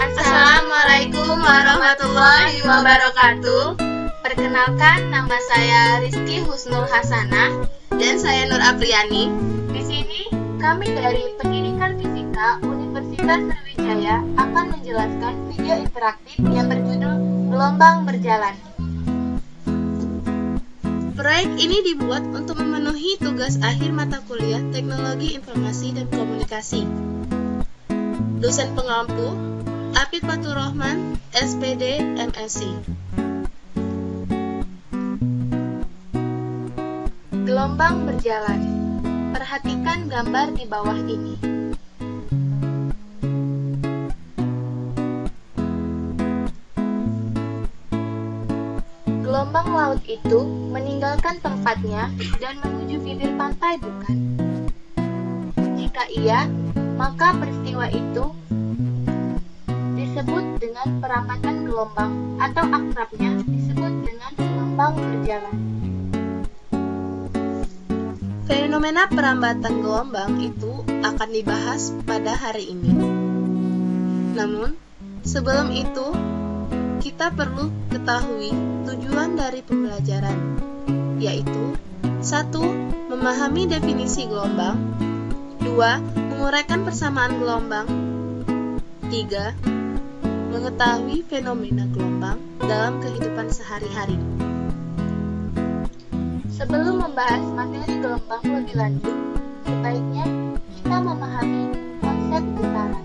Assalamualaikum warahmatullahi wabarakatuh. Perkenalkan, nama saya Rizky Husnul Hasanah dan saya Nur Apriani. Di sini kami dari Pendidikan Fisika Universitas Sriwijaya akan menjelaskan video interaktif yang berjudul Gelombang Berjalan. Proyek ini dibuat untuk memenuhi tugas akhir mata kuliah Teknologi Informasi dan Komunikasi. Dosen pengampu Apit Faturrahman, SPD, MSc. Gelombang berjalan. Perhatikan gambar di bawah ini. Gelombang laut itu meninggalkan tempatnya dan menuju bibir pantai, bukan? Jika iya, maka peristiwa itu disebut dengan perambatan gelombang atau akrabnya disebut dengan gelombang berjalan. Fenomena perambatan gelombang itu akan dibahas pada hari ini. Namun, sebelum itu, kita perlu ketahui tujuan dari pembelajaran, yaitu 1. Memahami definisi gelombang, 2. Menguraikan persamaan gelombang, 3. Mengetahui fenomena gelombang dalam kehidupan sehari-hari. Sebelum membahas materi gelombang lebih lanjut, sebaiknya kita memahami konsep getaran.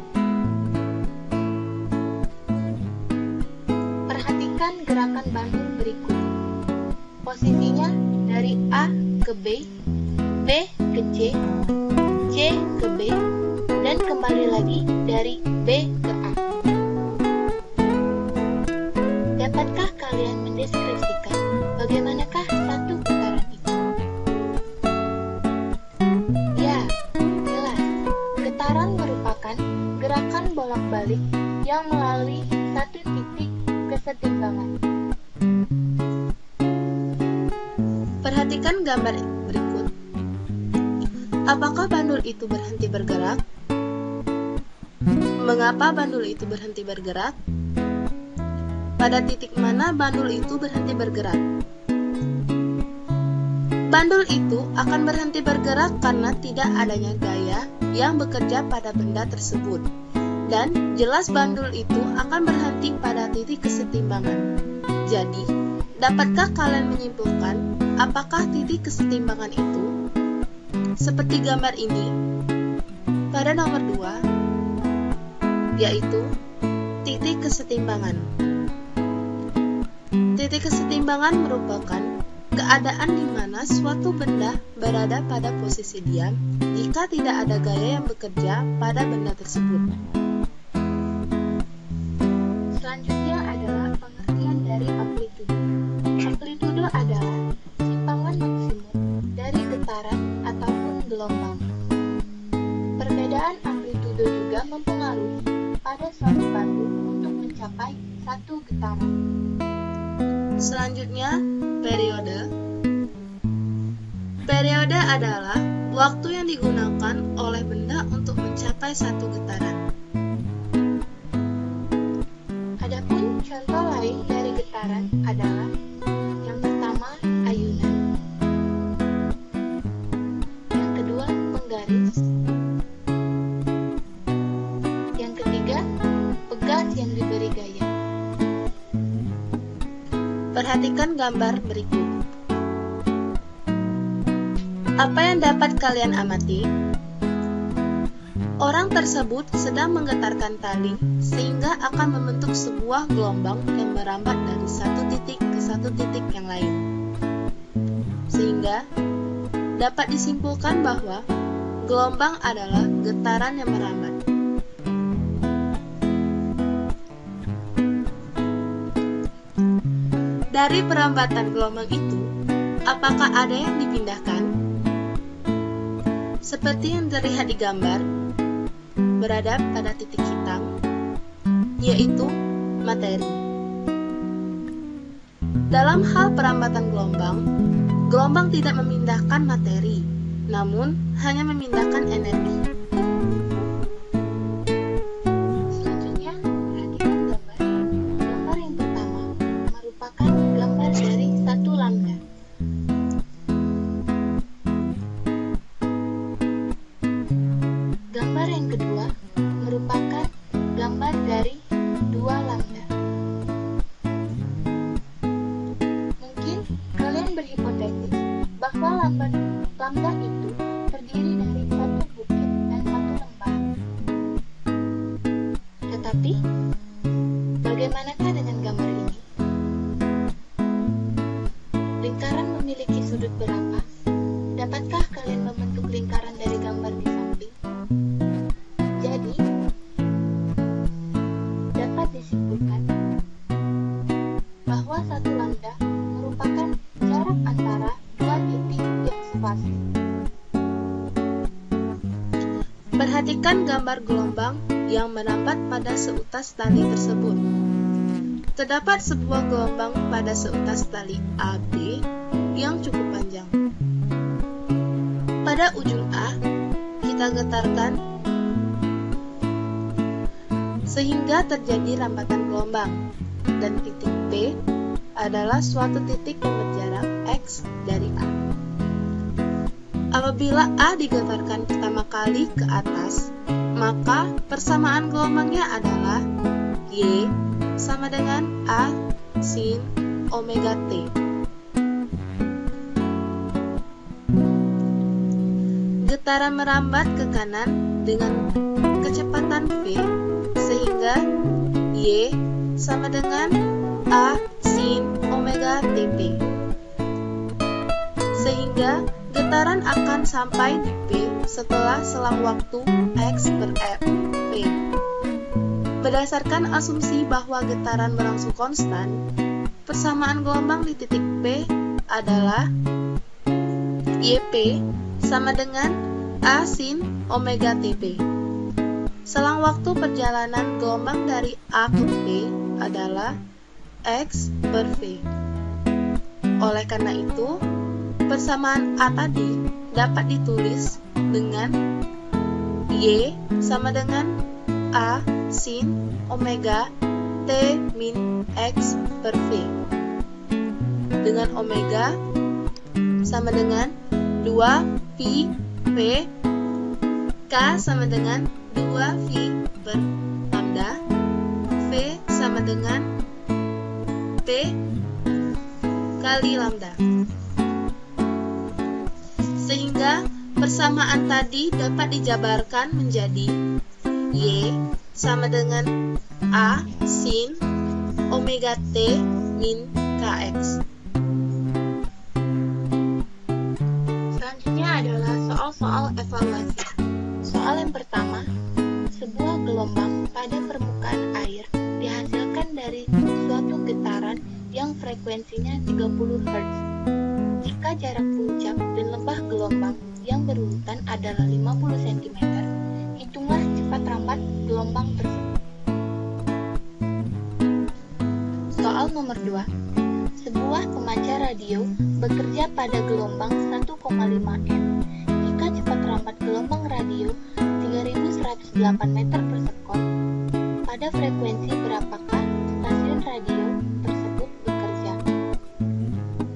Perhatikan gerakan bandul berikut. Posisinya dari A ke B, B ke C ke B, dan kembali lagi dari B ke A. Dapatkah kalian mendeskripsikan bagaimanakah satu getaran itu? Ya, jelas. Getaran merupakan gerakan bolak-balik yang melalui satu titik kesetimbangan. Perhatikan gambar berikut. Apakah bandul itu berhenti bergerak? Mengapa bandul itu berhenti bergerak? Pada titik mana bandul itu berhenti bergerak? Bandul itu akan berhenti bergerak karena tidak adanya gaya yang bekerja pada benda tersebut. Dan jelas bandul itu akan berhenti pada titik kesetimbangan. Jadi, dapatkah kalian menyimpulkan apakah titik kesetimbangan itu? Seperti gambar ini, pada nomor 2, yaitu titik kesetimbangan. Titik kesetimbangan merupakan keadaan di mana suatu benda berada pada posisi diam jika tidak ada gaya yang bekerja pada benda tersebut. Selanjutnya adalah pengertian dari amplitudo. Amplitudo adalah simpangan maksimum dari getaran ataupun gelombang. Perbedaan amplitudo juga mempengaruhi pada suatu bandul untuk mencapai satu getaran. Selanjutnya, periode. Periode adalah waktu yang digunakan oleh benda untuk mencapai satu getaran. Adapun contoh lain dari getaran adalah yang pertama, ayunan. Yang kedua, penggaris. Yang ketiga, pegas yang diberi gaya. Perhatikan gambar berikut. Apa yang dapat kalian amati? Orang tersebut sedang menggetarkan tali sehingga akan membentuk sebuah gelombang yang merambat dari satu titik ke satu titik yang lain. Sehingga dapat disimpulkan bahwa gelombang adalah getaran yang merambat. Dari perambatan gelombang itu, apakah ada yang dipindahkan? Seperti yang terlihat di gambar, berada pada titik hitam, yaitu materi. Dalam hal perambatan gelombang, gelombang tidak memindahkan materi, namun hanya memindahkan energi. Selanjutnya, perhatikan Tetapi, bagaimanakah dengan gambar ini? Lingkaran memiliki sudut berapa? Dapatkah kalian membentuk lingkaran dari gambar di samping? Jadi, dapat disimpulkan bahwa satu lambda merupakan jarak antara dua titik yang sefase. Perhatikan gambar gelombang yang merambat pada seutas tali tersebut. Terdapat sebuah gelombang pada seutas tali AB yang cukup panjang. Pada ujung A, kita getarkan sehingga terjadi rambatan gelombang, dan titik P adalah suatu titik yang berjarak X dari A. Apabila A digetarkan pertama kali ke atas, maka persamaan gelombangnya adalah Y sama dengan A sin omega T. Getaran merambat ke kanan dengan kecepatan V, sehingga Y sama dengan A sin omega TP. Sehingga getaran akan sampai di P setelah selang waktu X per V. Berdasarkan asumsi bahwa getaran berlangsung konstan, persamaan gelombang di titik P adalah YP sama dengan A sin omega TP. Selang waktu perjalanan gelombang dari A ke P adalah X per V. Oleh karena itu, persamaan A tadi dapat ditulis dengan Y sama dengan A sin omega T min X per V, dengan omega sama dengan 2 pi V, K sama dengan 2 V per lambda, V sama dengan P kali lambda. Sehingga persamaan tadi dapat dijabarkan menjadi Y sama dengan A sin omega T min Kx. Selanjutnya adalah soal-soal evaluasi. Soal yang pertama, sebuah gelombang pada permukaan air dihasilkan dari suatu getaran yang frekuensinya 30 Hz. Jika jarak puncak dan lembah gelombang yang berurutan adalah 50 cm, hitunglah cepat rambat gelombang tersebut. Soal nomor 2. Sebuah pemancar radio bekerja pada gelombang 1,5 M. Jika cepat rambat gelombang radio 3108 meter per sekon, pada frekuensi berapakah stasiun radio tersebut bekerja?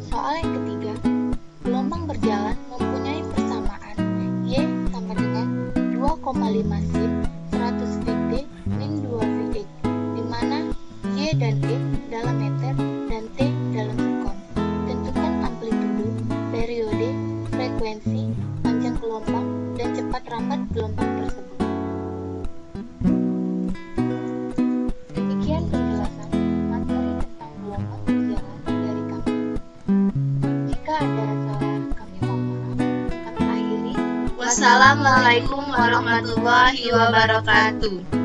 Soal yang ketiga, gelombang berjalan mempunyai persamaan Y sama dengan 2,5 sin 100 Vt min 2 Vx, di mana Y dan E dalam meter dan T dalam sekon. Tentukan amplitudo, periode, frekuensi, panjang gelombang, dan cepat rambat gelombang tersebut. Demikian penjelasan materi tentang gelombang berjalan dari kami. Jika ada salah, kami mohon maaf. Kami akhiri. Wassalamualaikum warahmatullahi wabarakatuh.